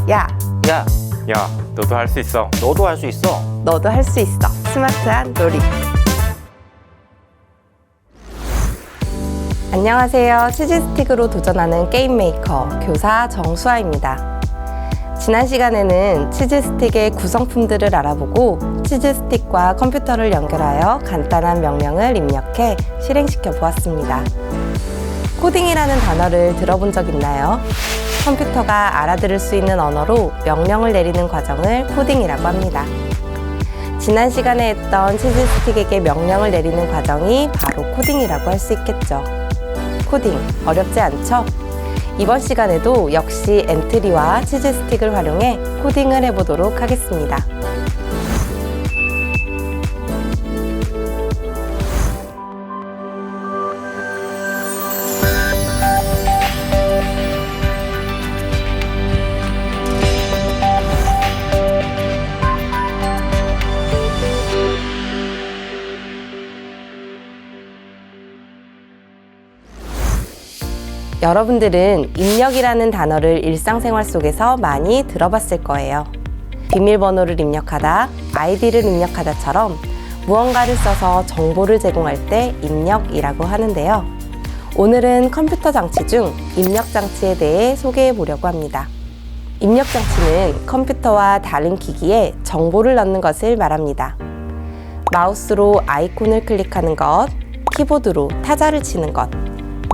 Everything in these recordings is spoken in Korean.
야, 야, 야, 너도 할 수 있어. 너도 할 수 있어. 너도 할 수 있어. 스마트한 놀이. 안녕하세요. 치즈스틱으로 도전하는 게임 메이커 교사 정수아입니다. 지난 시간에는 치즈스틱의 구성품들을 알아보고 치즈스틱과 컴퓨터를 연결하여 간단한 명령을 입력해 실행시켜 보았습니다. 코딩이라는 단어를 들어본 적 있나요? 컴퓨터가 알아들을 수 있는 언어로 명령을 내리는 과정을 코딩이라고 합니다. 지난 시간에 했던 치즈스틱에게 명령을 내리는 과정이 바로 코딩이라고 할 수 있겠죠. 코딩, 어렵지 않죠? 이번 시간에도 역시 엔트리와 치즈스틱을 활용해 코딩을 해보도록 하겠습니다. 여러분들은 입력이라는 단어를 일상생활 속에서 많이 들어봤을 거예요. 비밀번호를 입력하다, 아이디를 입력하다처럼 무언가를 써서 정보를 제공할 때 입력이라고 하는데요. 오늘은 컴퓨터 장치 중 입력 장치에 대해 소개해 보려고 합니다. 입력 장치는 컴퓨터와 다른 기기에 정보를 넣는 것을 말합니다. 마우스로 아이콘을 클릭하는 것, 키보드로 타자를 치는 것,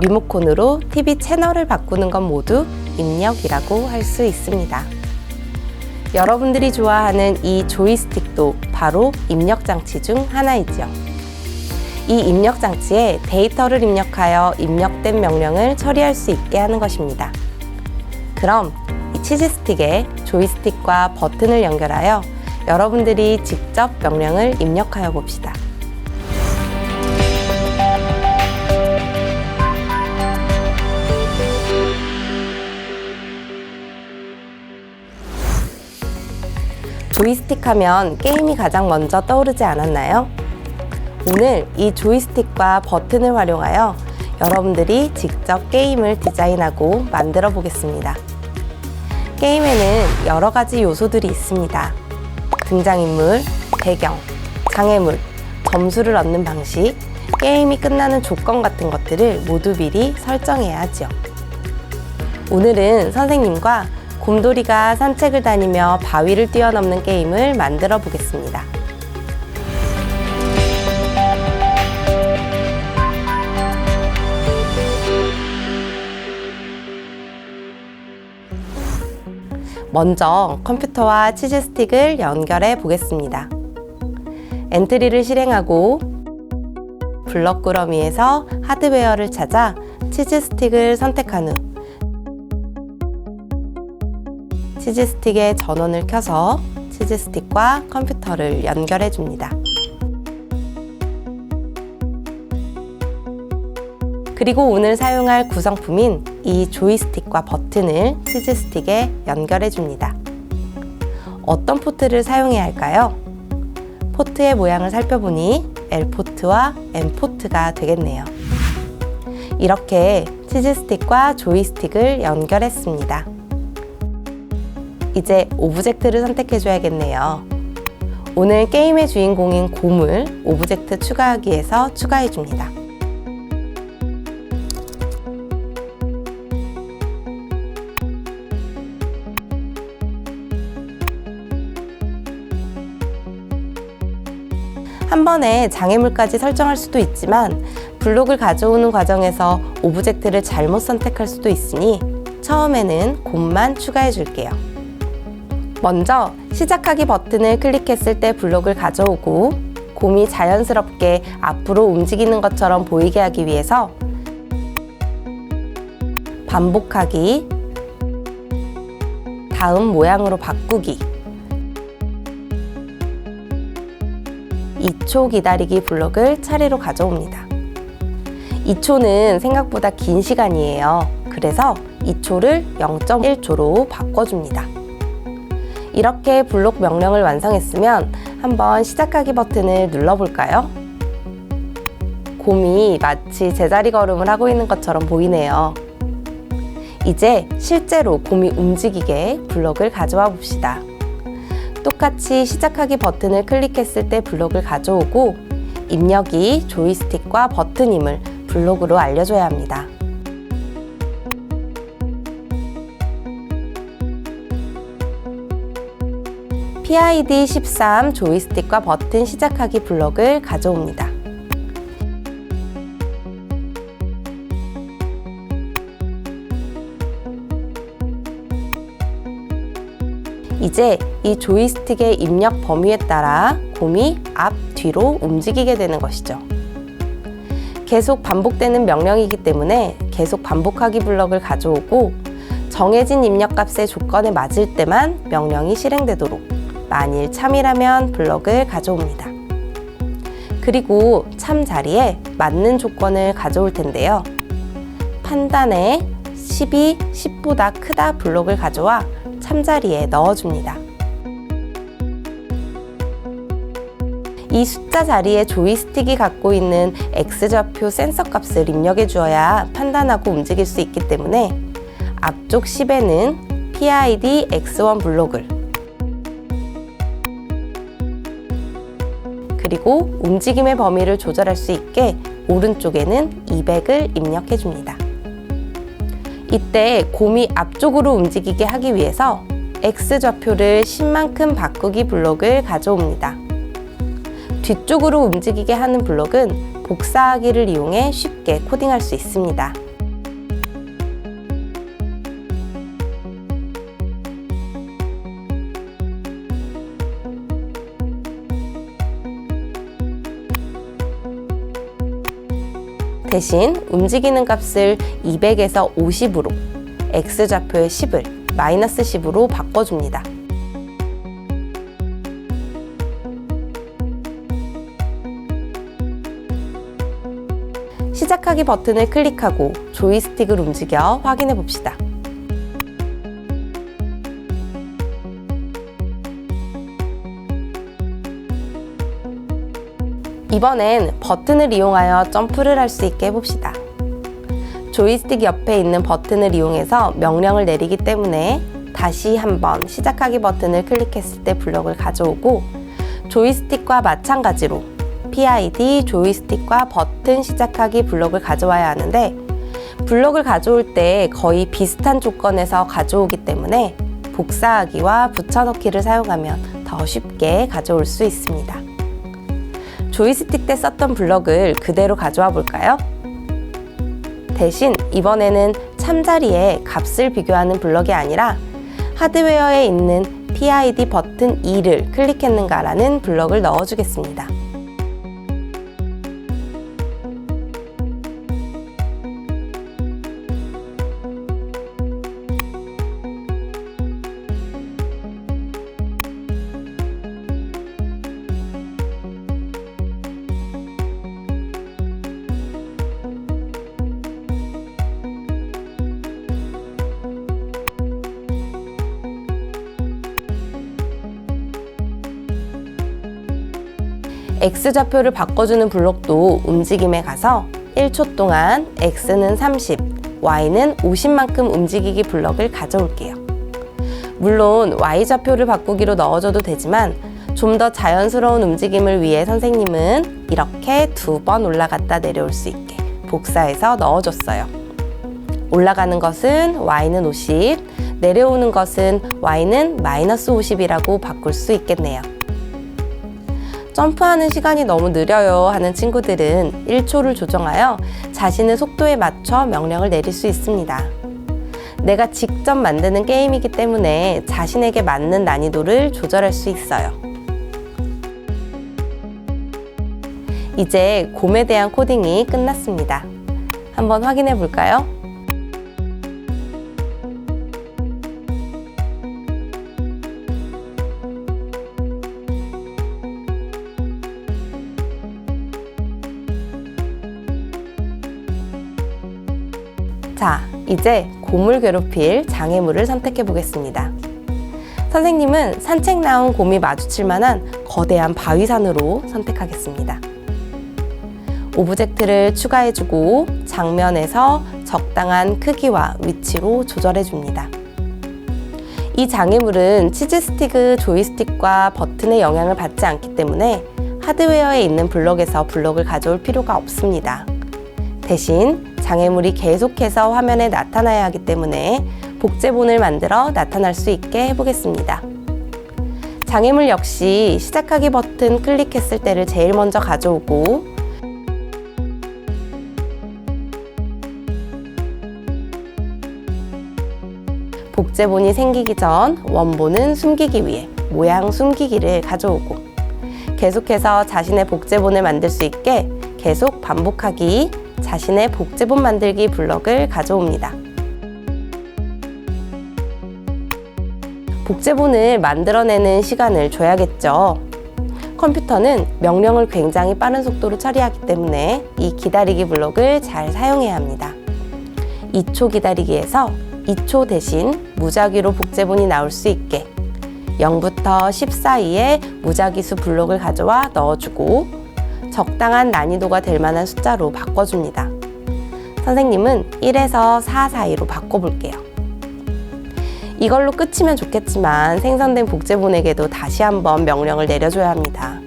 리모컨으로 TV 채널을 바꾸는 것 모두 입력이라고 할 수 있습니다. 여러분들이 좋아하는 이 조이스틱도 바로 입력 장치 중 하나이죠. 이 입력 장치에 데이터를 입력하여 입력된 명령을 처리할 수 있게 하는 것입니다. 그럼 이 치즈스틱에 조이스틱과 버튼을 연결하여 여러분들이 직접 명령을 입력하여 봅시다. 조이스틱 하면 게임이 가장 먼저 떠오르지 않았나요? 오늘 이 조이스틱과 버튼을 활용하여 여러분들이 직접 게임을 디자인하고 만들어 보겠습니다. 게임에는 여러 가지 요소들이 있습니다. 등장인물, 배경, 장애물, 점수를 얻는 방식, 게임이 끝나는 조건 같은 것들을 모두 미리 설정해야 하죠. 오늘은 선생님과 곰돌이가 산책을 다니며 바위를 뛰어넘는 게임을 만들어 보겠습니다. 먼저 컴퓨터와 치즈스틱을 연결해 보겠습니다. 엔트리를 실행하고 블럭 꾸러미에서 하드웨어를 찾아 치즈스틱을 선택한 후 치즈스틱의 전원을 켜서 치즈스틱과 컴퓨터를 연결해 줍니다. 그리고 오늘 사용할 구성품인 이 조이스틱과 버튼을 치즈스틱에 연결해 줍니다. 어떤 포트를 사용해야 할까요? 포트의 모양을 살펴보니 L포트와 M포트가 되겠네요. 이렇게 치즈스틱과 조이스틱을 연결했습니다. 이제 오브젝트를 선택해 줘야겠네요. 오늘 게임의 주인공인 곰을 오브젝트 추가하기에서 추가해 줍니다. 한 번에 장애물까지 설정할 수도 있지만 블록을 가져오는 과정에서 오브젝트를 잘못 선택할 수도 있으니 처음에는 곰만 추가해 줄게요. 먼저 시작하기 버튼을 클릭했을 때 블록을 가져오고 곰이 자연스럽게 앞으로 움직이는 것처럼 보이게 하기 위해서 반복하기, 다음 모양으로 바꾸기, 2초 기다리기 블록을 차례로 가져옵니다. 2초는 생각보다 긴 시간이에요. 그래서 2초를 0.1초로 바꿔줍니다. 이렇게 블록 명령을 완성했으면 한번 시작하기 버튼을 눌러볼까요? 곰이 마치 제자리 걸음을 하고 있는 것처럼 보이네요. 이제 실제로 곰이 움직이게 블록을 가져와 봅시다. 똑같이 시작하기 버튼을 클릭했을 때 블록을 가져오고 입력이 조이스틱과 버튼임을 블록으로 알려줘야 합니다. PID 13 조이스틱과 버튼 시작하기 블록을 가져옵니다. 이제 이 조이스틱의 입력 범위에 따라 곰이 앞, 뒤로 움직이게 되는 것이죠. 계속 반복되는 명령이기 때문에 계속 반복하기 블록을 가져오고 정해진 입력값의 조건에 맞을 때만 명령이 실행되도록 만일 참이라면 블록을 가져옵니다. 그리고 참 자리에 맞는 조건을 가져올 텐데요. 판단에 10이 10보다 크다 블록을 가져와 참자리에 넣어줍니다. 이 숫자 자리에 조이스틱이 갖고 있는 X좌표 센서 값을 입력해 주어야 판단하고 움직일 수 있기 때문에 앞쪽 10에는 PID X1 블록을 그리고 움직임의 범위를 조절할 수 있게 오른쪽에는 200을 입력해 줍니다. 이때 곰이 앞쪽으로 움직이게 하기 위해서 X좌표를 10만큼 바꾸기 블록을 가져옵니다. 뒤쪽으로 움직이게 하는 블록은 복사하기를 이용해 쉽게 코딩할 수 있습니다. 대신 움직이는 값을 200에서 50으로 X좌표의 10을 마이너스 10으로 바꿔줍니다. 시작하기 버튼을 클릭하고 조이스틱을 움직여 확인해 봅시다. 이번엔 버튼을 이용하여 점프를 할 수 있게 해봅시다. 조이스틱 옆에 있는 버튼을 이용해서 명령을 내리기 때문에 다시 한번 시작하기 버튼을 클릭했을 때 블록을 가져오고 조이스틱과 마찬가지로 PID 조이스틱과 버튼 시작하기 블록을 가져와야 하는데 블록을 가져올 때 거의 비슷한 조건에서 가져오기 때문에 복사하기와 붙여넣기를 사용하면 더 쉽게 가져올 수 있습니다. 조이스틱 때 썼던 블록을 그대로 가져와 볼까요? 대신 이번에는 참자리에 값을 비교하는 블록이 아니라 하드웨어에 있는 PID 버튼 2를 클릭했는가라는 블록을 넣어주겠습니다. X좌표를 바꿔주는 블록도 움직임에 가서 1초 동안 X는 30, Y는 50만큼 움직이기 블록을 가져올게요. 물론 Y좌표를 바꾸기로 넣어줘도 되지만 좀 더 자연스러운 움직임을 위해 선생님은 이렇게 2번 올라갔다 내려올 수 있게 복사해서 넣어줬어요. 올라가는 것은 Y는 50, 내려오는 것은 Y는 마이너스 50이라고 바꿀 수 있겠네요. 점프하는 시간이 너무 느려요 하는 친구들은 1초를 조정하여 자신의 속도에 맞춰 명령을 내릴 수 있습니다. 내가 직접 만드는 게임이기 때문에 자신에게 맞는 난이도를 조절할 수 있어요. 이제 곰에 대한 코딩이 끝났습니다. 한번 확인해 볼까요? 자, 이제 곰을 괴롭힐 장애물을 선택해 보겠습니다. 선생님은 산책 나온 곰이 마주칠 만한 거대한 바위산으로 선택하겠습니다. 오브젝트를 추가해주고 장면에서 적당한 크기와 위치로 조절해 줍니다. 이 장애물은 치즈 스틱 조이스틱과 버튼의 영향을 받지 않기 때문에 하드웨어에 있는 블럭에서 블럭을 가져올 필요가 없습니다. 대신 장애물이 계속해서 화면에 나타나야 하기 때문에 복제본을 만들어 나타날 수 있게 해보겠습니다. 장애물 역시 시작하기 버튼 클릭했을 때를 제일 먼저 가져오고 복제본이 생기기 전 원본은 숨기기 위해 모양 숨기기를 가져오고 계속해서 자신의 복제본을 만들 수 있게 계속 반복하기 자신의 복제본 만들기 블럭을 가져옵니다. 복제본을 만들어내는 시간을 줘야겠죠. 컴퓨터는 명령을 굉장히 빠른 속도로 처리하기 때문에 이 기다리기 블럭을 잘 사용해야 합니다. 2초 기다리기에서 2초 대신 무작위로 복제본이 나올 수 있게 0부터 10 사이에 무작위수 블록을 가져와 넣어주고 적당한 난이도가 될 만한 숫자로 바꿔줍니다. 선생님은 1에서 4 사이로 바꿔볼게요. 이걸로 끝이면 좋겠지만 생성된 복제본에게도 다시 한번 명령을 내려줘야 합니다.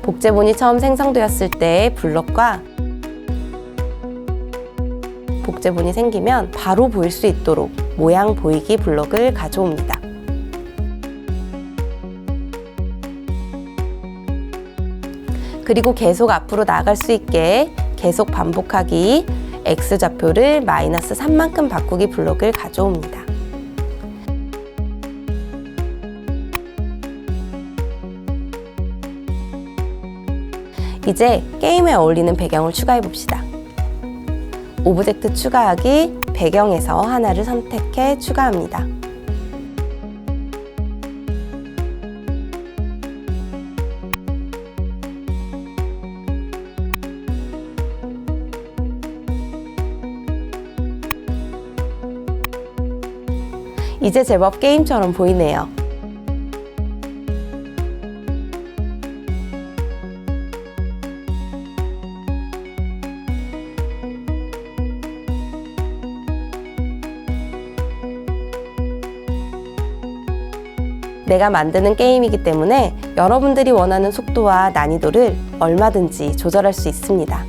복제본이 처음 생성되었을 때 블록과 복제본이 생기면 바로 보일 수 있도록 모양 보이기 블록을 가져옵니다. 그리고 계속 앞으로 나갈 수 있게 계속 반복하기 X좌표를 -3만큼 바꾸기 블록을 가져옵니다. 이제 게임에 어울리는 배경을 추가해 봅시다. 오브젝트 추가하기, 배경에서 하나를 선택해 추가합니다. 이제 제법 게임처럼 보이네요. 내가 만드는 게임이기 때문에 여러분들이 원하는 속도와 난이도를 얼마든지 조절할 수 있습니다.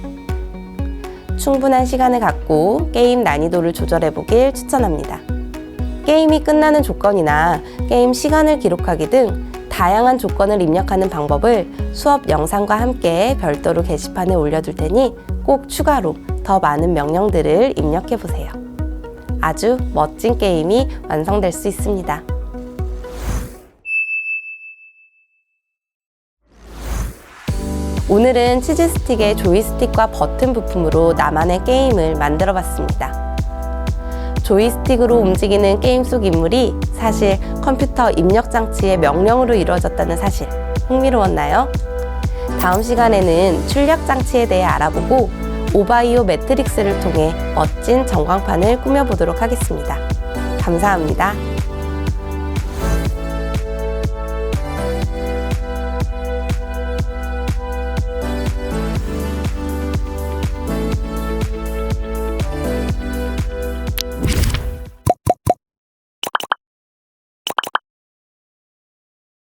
충분한 시간을 갖고 게임 난이도를 조절해 보길 추천합니다. 게임이 끝나는 조건이나 게임 시간을 기록하기 등 다양한 조건을 입력하는 방법을 수업 영상과 함께 별도로 게시판에 올려둘 테니 꼭 추가로 더 많은 명령들을 입력해 보세요. 아주 멋진 게임이 완성될 수 있습니다. 오늘은 치즈 스틱의 조이스틱과 버튼 부품으로 나만의 게임을 만들어 봤습니다. 조이스틱으로 움직이는 게임 속 인물이 사실 컴퓨터 입력 장치의 명령으로 이루어졌다는 사실 흥미로웠나요? 다음 시간에는 출력 장치에 대해 알아보고 오바이오 매트릭스를 통해 멋진 전광판을 꾸며보도록 하겠습니다. 감사합니다.